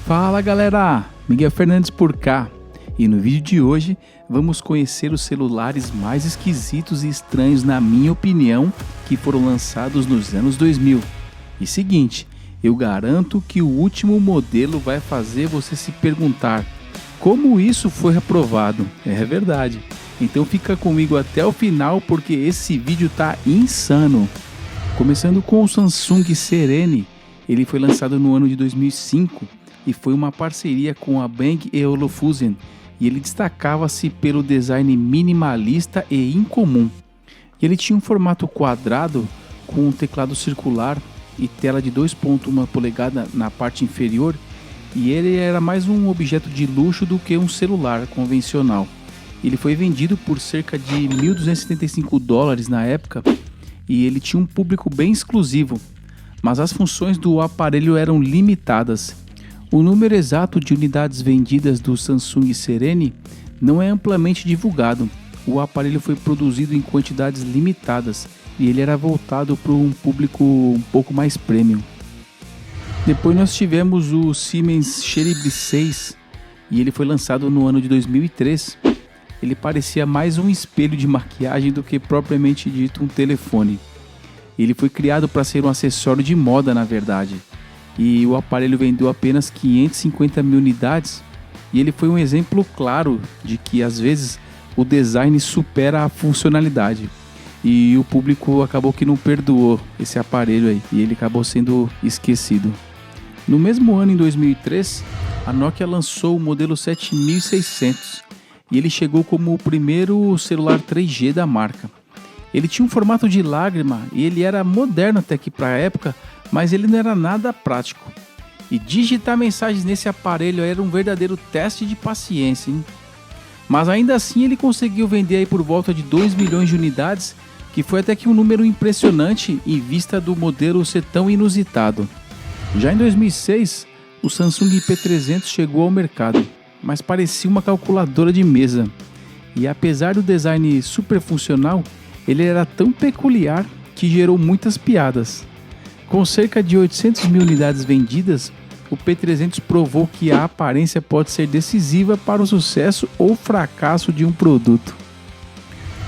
Fala galera, Miguel Fernandes por cá, e no vídeo de hoje vamos conhecer os celulares mais esquisitos e estranhos na minha opinião que foram lançados nos anos 2000. E seguinte, eu garanto que o último modelo vai fazer você se perguntar como isso foi aprovado. É verdade, então fica comigo até o final porque esse vídeo tá insano. Começando com o Samsung Serene, ele foi lançado no ano de 2005 e foi uma parceria com a Bang & Olufsen, e ele destacava-se pelo design minimalista e incomum. E ele tinha um formato quadrado com um teclado circular e tela de 2.1 polegada na parte inferior, e ele era mais um objeto de luxo do que um celular convencional. Ele foi vendido por cerca de $1.275 na época, e ele tinha um público bem exclusivo, mas as funções do aparelho eram limitadas. O número exato de unidades vendidas do Samsung Serene não é amplamente divulgado. O aparelho foi produzido em quantidades limitadas e ele era voltado para um público um pouco mais premium. Depois nós tivemos o Siemens Cherub 6 e ele foi lançado no ano de 2003. Ele parecia mais um espelho de maquiagem do que propriamente dito um telefone. Ele foi criado para ser um acessório de moda, na verdade, e o aparelho vendeu apenas 550 mil unidades, e ele foi um exemplo claro de que às vezes o design supera a funcionalidade, e o público acabou que não perdoou esse aparelho aí, e ele acabou sendo esquecido. No mesmo ano, em 2003, a Nokia lançou o modelo 7600, e ele chegou como o primeiro celular 3G da marca. Ele tinha um formato de lágrima e ele era moderno até que para a época, mas ele não era nada prático. E digitar mensagens nesse aparelho era um verdadeiro teste de paciência, hein? Mas ainda assim ele conseguiu vender aí por volta de 2 milhões de unidades, que foi até que um número impressionante em vista do modelo ser tão inusitado. Já em 2006, o Samsung P300 chegou ao mercado, mas parecia uma calculadora de mesa. E apesar do design super funcional, ele era tão peculiar que gerou muitas piadas. Com cerca de 800 mil unidades vendidas, o P300 provou que a aparência pode ser decisiva para o sucesso ou fracasso de um produto.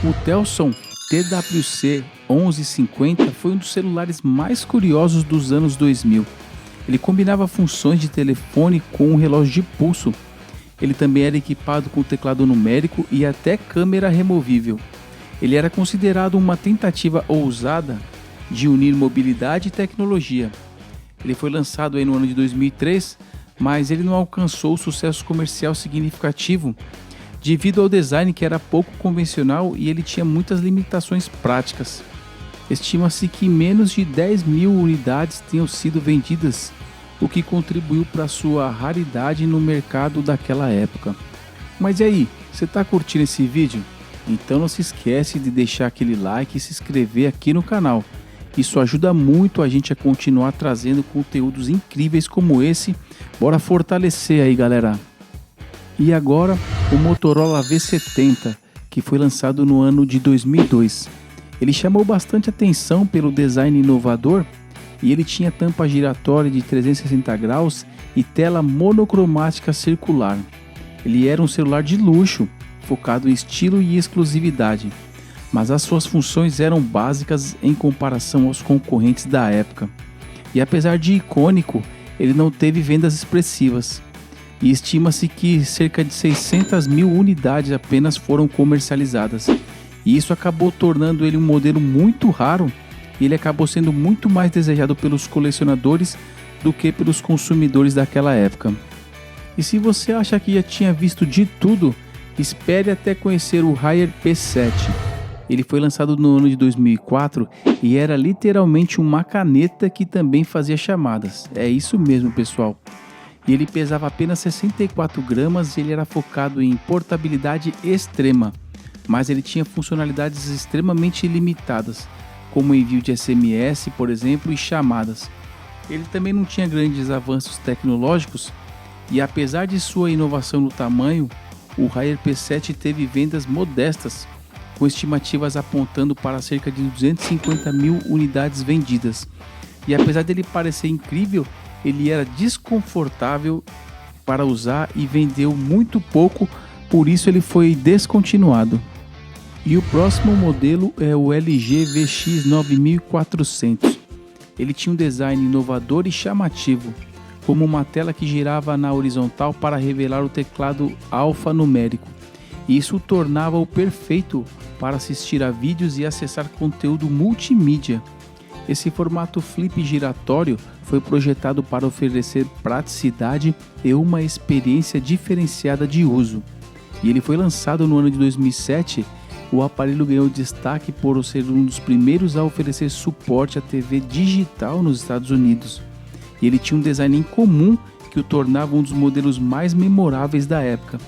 O Telson TWC 1150 foi um dos celulares mais curiosos dos anos 2000. Ele combinava funções de telefone com um relógio de pulso. Ele também era equipado com teclado numérico e até câmera removível. Ele era considerado uma tentativa ousada de unir mobilidade e tecnologia. Ele foi lançado aí no ano de 2003, mas ele não alcançou sucesso comercial significativo devido ao design que era pouco convencional e ele tinha muitas limitações práticas. Estima-se que menos de 10 mil unidades tenham sido vendidas, o que contribuiu para sua raridade no mercado daquela época. Mas e aí, você está curtindo esse vídeo? Então não se esquece de deixar aquele like e se inscrever aqui no canal. Isso ajuda muito a gente a continuar trazendo conteúdos incríveis como esse. Bora fortalecer aí, galera. E agora o Motorola V70, que foi lançado no ano de 2002. Ele chamou bastante atenção pelo design inovador e ele tinha tampa giratória de 360 graus e tela monocromática circular. Ele era um celular de luxo, focado em estilo e exclusividade, mas as suas funções eram básicas em comparação aos concorrentes da época. E apesar de icônico, ele não teve vendas expressivas, e estima-se que cerca de 600 mil unidades apenas foram comercializadas, e isso acabou tornando ele um modelo muito raro, e ele acabou sendo muito mais desejado pelos colecionadores do que pelos consumidores daquela época. E se você acha que já tinha visto de tudo, espere até conhecer o Haier P7. Ele foi lançado no ano de 2004 e era literalmente uma caneta que também fazia chamadas. É isso mesmo, pessoal. E ele pesava apenas 64 gramas e ele era focado em portabilidade extrema, mas ele tinha funcionalidades extremamente limitadas, como envio de SMS, por exemplo, e chamadas. Ele também não tinha grandes avanços tecnológicos e apesar de sua inovação no tamanho, o Haier P7 teve vendas modestas, com estimativas apontando para cerca de 250 mil unidades vendidas. E apesar dele parecer incrível, ele era desconfortável para usar e vendeu muito pouco, por isso ele foi descontinuado. E o próximo modelo é o LG VX 9400. Ele tinha um design inovador e chamativo, como uma tela que girava na horizontal para revelar o teclado alfanumérico. E isso o tornava o perfeito para assistir a vídeos e acessar conteúdo multimídia. Esse formato flip giratório foi projetado para oferecer praticidade e uma experiência diferenciada de uso. E ele foi lançado no ano de 2007. O aparelho ganhou destaque por ser um dos primeiros a oferecer suporte à TV digital nos Estados Unidos. E ele tinha um design incomum que o tornava um dos modelos mais memoráveis da época.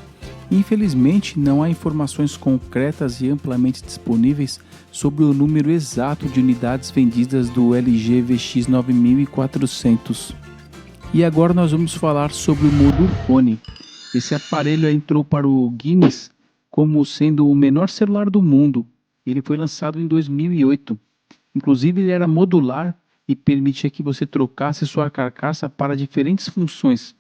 Infelizmente, não há informações concretas e amplamente disponíveis sobre o número exato de unidades vendidas do LG VX 9400. E agora nós vamos falar sobre o Moodle Phone. Esse aparelho entrou para o Guinness como sendo o menor celular do mundo. Ele foi lançado em 2008. Inclusive, ele era modular e permitia que você trocasse sua carcaça para diferentes funções.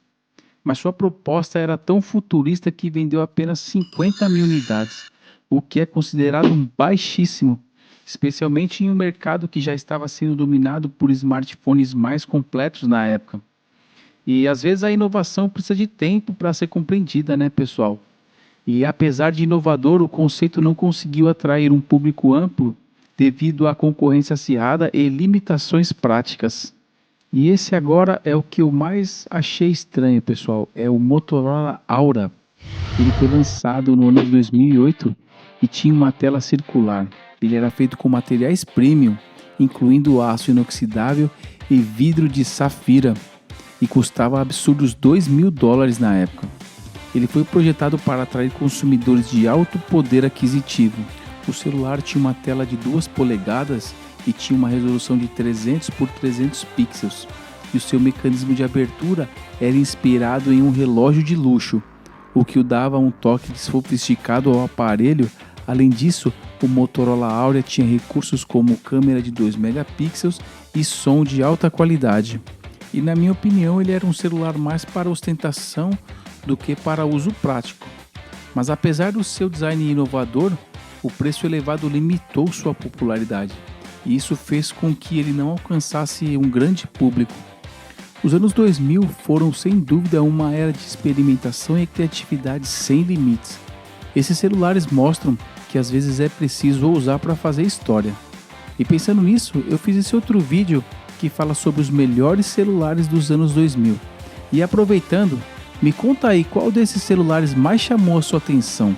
Mas sua proposta era tão futurista que vendeu apenas 50 mil unidades, o que é considerado baixíssimo, especialmente em um mercado que já estava sendo dominado por smartphones mais completos na época. E às vezes a inovação precisa de tempo para ser compreendida, né, pessoal? E apesar de inovador, o conceito não conseguiu atrair um público amplo devido à concorrência acirrada e limitações práticas. E esse agora é o que eu mais achei estranho, pessoal. É o Motorola Aura. Ele foi lançado no ano de 2008 e tinha uma tela circular. Ele era feito com materiais premium, incluindo aço inoxidável e vidro de safira, e custava absurdos $2.000 na época. Ele foi projetado para atrair consumidores de alto poder aquisitivo. O celular tinha uma tela de 2 polegadas e tinha uma resolução de 300 por 300 pixels. E o seu mecanismo de abertura era inspirado em um relógio de luxo, o que o dava um toque sofisticado ao aparelho. Além disso, o Motorola Aura tinha recursos como câmera de 2 megapixels e som de alta qualidade. E na minha opinião, ele era um celular mais para ostentação do que para uso prático. Mas apesar do seu design inovador, o preço elevado limitou sua popularidade, e isso fez com que ele não alcançasse um grande público. Os anos 2000 foram sem dúvida uma era de experimentação e criatividade sem limites. Esses celulares mostram que às vezes é preciso ousar para fazer história. E pensando nisso, eu fiz esse outro vídeo que fala sobre os melhores celulares dos anos 2000. E aproveitando, me conta aí qual desses celulares mais chamou a sua atenção.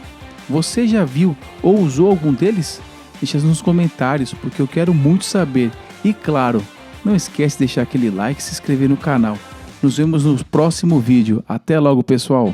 Você já viu ou usou algum deles? Deixa nos comentários, porque eu quero muito saber. E claro, não esquece de deixar aquele like e se inscrever no canal. Nos vemos no próximo vídeo. Até logo, pessoal!